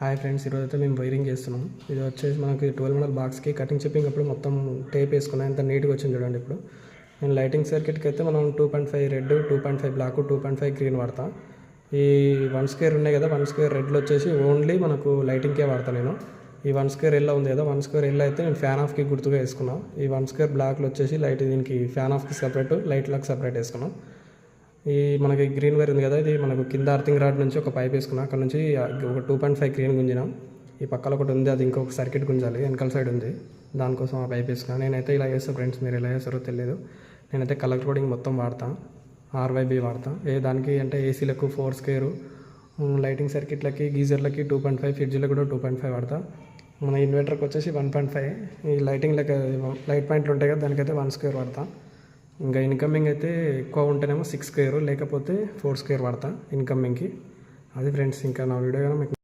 Hi friends, ఈరోజు అయితే మేము వైరింగ్ చేస్తున్నాం. ఇది వచ్చేసి మనకి 12 మోడల్ బాక్స్కి కటింగ్ చిప్పింగ్ అప్పుడు మొత్తం టేప్ వేసుకున్నాం. ఎంత నీట్గా వచ్చింది చూడండి. ఇప్పుడు నేను లైటింగ్ సర్క్యూట్కి అయితే మనం 2.5 రెడ్, 2.5 బ్లాక్, 2.5 గ్రీన్ వాడతా. ఈ 1 స్క్వేర్ ఉన్నాయి కదా, 1 స్క్వేర్ రెడ్లో వచ్చేసి ఓన్లీ మనకు లైటింగ్కే వాడతాను నేను. ఈ 1 స్క్వేర్ ఎల్లో ఉంది కదా, 1 స్క్వేర్ ఎల్లో అయితే నేను ఫ్యాన్ ఆఫ్కి గుర్తుగా వేసుకున్నాను. ఈ 1 స్క్వేర్ బ్లాక్లో వచ్చేసి లైట్, దీనికి ఫ్యాన్ ఆఫ్కి సపరేట్, లైట్లకు సపరేట్ వేసుకున్నాం. ఈ మనకి గ్రీన్ వైర్ ఉంది కదా, ఇది మనకు కింద అర్థింగ్ రాడ్ నుంచి ఒక పైప్ వేసుకున్నాం. అక్కడ నుంచి ఒక 2.5 గ్రీన్ గుంజినాం. ఈ పక్కన ఒకటి ఉంది, అది ఇంకొక సర్క్యూట్ గుంజాలి, వెనకాల సైడ్ ఉంది, దానికోసం ఆ పైప్ వేసుకున్నాను. నేనైతే ఇలా చేస్తాను ఫ్రెండ్స్, మీరు ఎలా చేస్తారో తెలియదు. నేనైతే కలర్ కోడింగ్ మొత్తం వాడతాను, RYB వాడతాను. దానికి అంటే ఏసీలకు 4 స్క్వేర్, లైటింగ్ సర్క్యూట్లకి, గీజర్లకి 2.5, ఫ్రిడ్జ్లకు కూడా 2.5 వాడతా. మన ఇన్వర్టర్కి వచ్చేసి 1.5. ఈ లైటింగ్లకి లైట్ పాయింట్లు ఉంటాయి కదా, దానికైతే 1 స్క్వేర్ వాడతా. ఇంకా ఇన్కమింగ్ అయితే ఎక్కువ ఉంటేనేమో 6 స్క్వేర్, లేకపోతే 4 స్క్వేర్ వాడతా ఇన్కమింగ్కి. అది ఫ్రెండ్స్, ఇంకా నా వీడియో కానీ మీకు